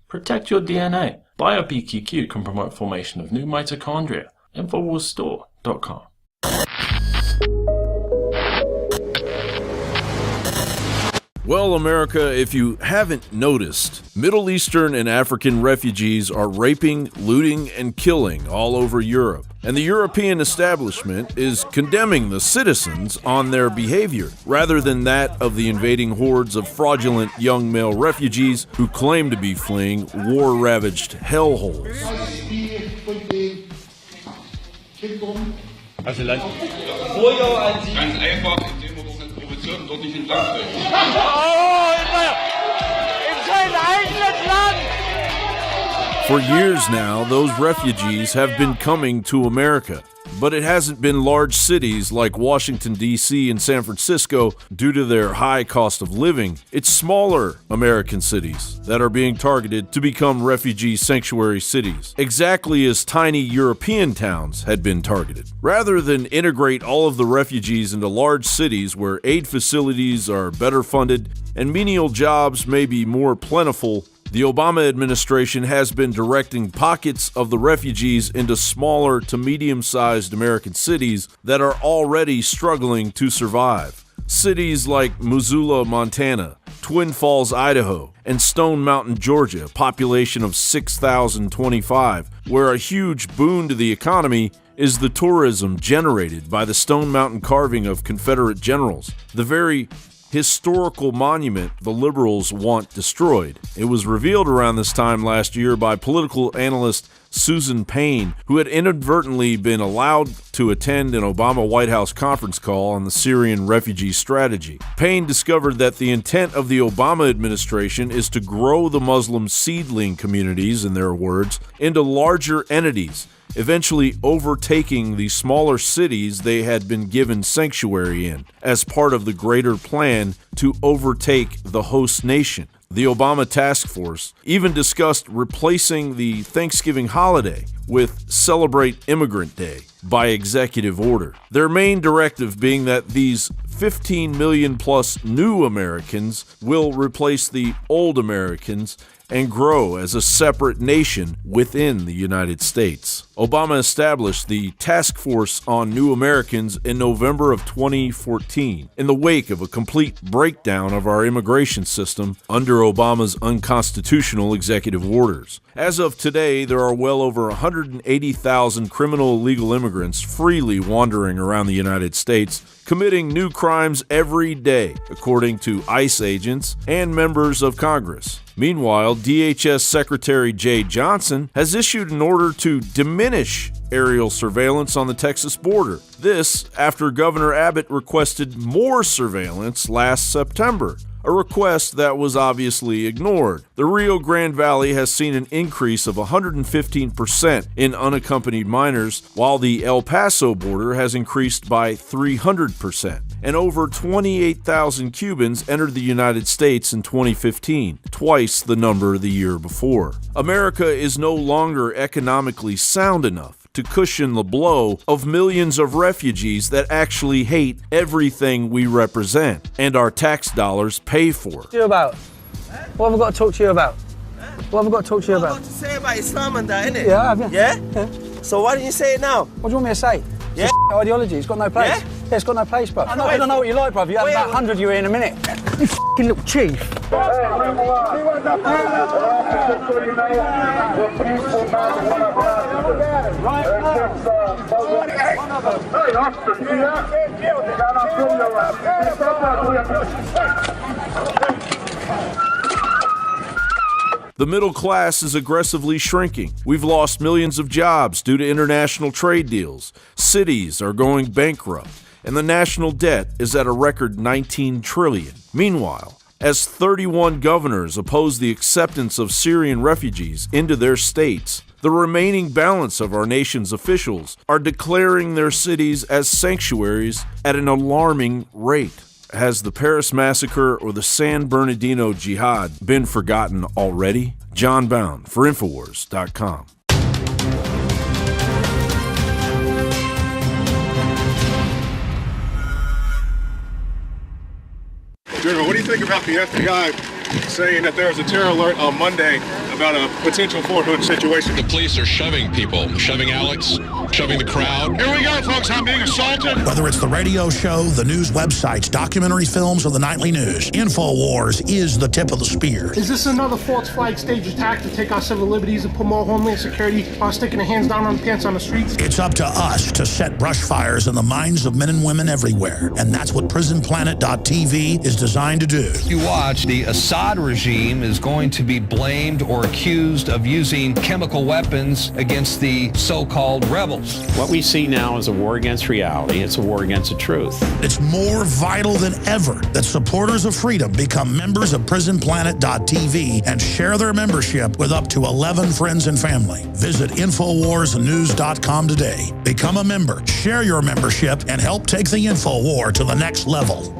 Protect your DNA. BioPQQ can promote formation of new mitochondria. Infowarsstore.com. Well, America, if you haven't noticed, Middle Eastern and African refugees are raping, looting, and killing all over Europe. And the European establishment is condemning the citizens on their behavior, rather than that of the invading hordes of fraudulent young male refugees who claim to be fleeing war-ravaged hellholes. Dort nicht entlang fällt. For years now, those refugees have been coming to America, but it hasn't been large cities like Washington, D.C. and San Francisco due to their high cost of living. It's smaller American cities that are being targeted to become refugee sanctuary cities, exactly as tiny European towns had been targeted. Rather than integrate all of the refugees into large cities where aid facilities are better funded and menial jobs may be more plentiful, the Obama administration has been directing pockets of the refugees into smaller to medium-sized American cities that are already struggling to survive. Cities like Missoula, Montana, Twin Falls, Idaho, and Stone Mountain, Georgia, a population of 6,025, where a huge boon to the economy is the tourism generated by the Stone Mountain carving of Confederate Generals, the very historical monument the liberals want destroyed. It was revealed around this time last year by political analyst Susan Payne, who had inadvertently been allowed to attend an Obama White House conference call on the Syrian refugee strategy. Payne discovered that the intent of the Obama administration is to grow the Muslim seedling communities, in their words, into larger entities, eventually overtaking the smaller cities they had been given sanctuary in, as part of the greater plan to overtake the host nation. The Obama task force even discussed replacing the Thanksgiving holiday with Celebrate Immigrant Day by executive order. Their main directive being that these 15 million plus new Americans will replace the old Americans and grow as a separate nation within the United States. Obama established the Task Force on New Americans in November of 2014, in the wake of a complete breakdown of our immigration system under Obama's unconstitutional executive orders. As of today, there are well over 180,000 criminal illegal immigrants freely wandering around the United States, committing new crimes every day, according to ICE agents and members of Congress. Meanwhile, DHS Secretary Jay Johnson has issued an order to diminish aerial surveillance on the Texas border. This after Governor Abbott requested more surveillance last September, a request that was obviously ignored. The Rio Grande Valley has seen an increase of 115% in unaccompanied minors, while the El Paso border has increased by 300%. And over 28,000 Cubans entered the United States in 2015, twice the number the year before. America is no longer economically sound enough to cushion the blow of millions of refugees that actually hate everything we represent and our tax dollars pay for. What about? What have I got to talk to you about? What have I got to talk to you about? What have I got to say about Islam and that, innit? Yeah, I have, yeah. Yeah? So why didn't you say it now? What do you want me to say? Yeah? It's ideology, it's got no place. Yeah? Yeah, it's got no place, bro. I don't know what you like, bro. You have about 100 you in a minute. You f***ing little chief. The middle class is aggressively shrinking. We've lost millions of jobs due to international trade deals. Cities are going bankrupt, and the national debt is at a record $19 trillion. Meanwhile, as 31 governors oppose the acceptance of Syrian refugees into their states, the remaining balance of our nation's officials are declaring their cities as sanctuaries at an alarming rate. Has the Paris Massacre or the San Bernardino Jihad been forgotten already? John Bound for Infowars.com. General, what do you think about the FBI saying that there was a terror alert on Monday about a potential Fort Hood situation. The police are shoving people, shoving Alex, shoving the crowd. Here we go, folks. I'm being assaulted. Whether it's the radio show, the news websites, documentary films, or the nightly news, Infowars is the tip of the spear. Is this another false flag stage attack to take our civil liberties and put more homeland security while sticking their hands down on the pants on the streets? It's up to us to set brush fires in the minds of men and women everywhere, and that's what PrisonPlanet.TV is designed to do. You watch, the Assad regime is going to be blamed or accused of using chemical weapons against the so-called rebels. What we see now is a war against reality. It's a war against the truth. It's more vital than ever that supporters of freedom become members of PrisonPlanet.TV and share their membership with up to 11 friends and family. Visit InfoWarsNews.com today. Become a member, share your membership, and help take the InfoWar to the next level.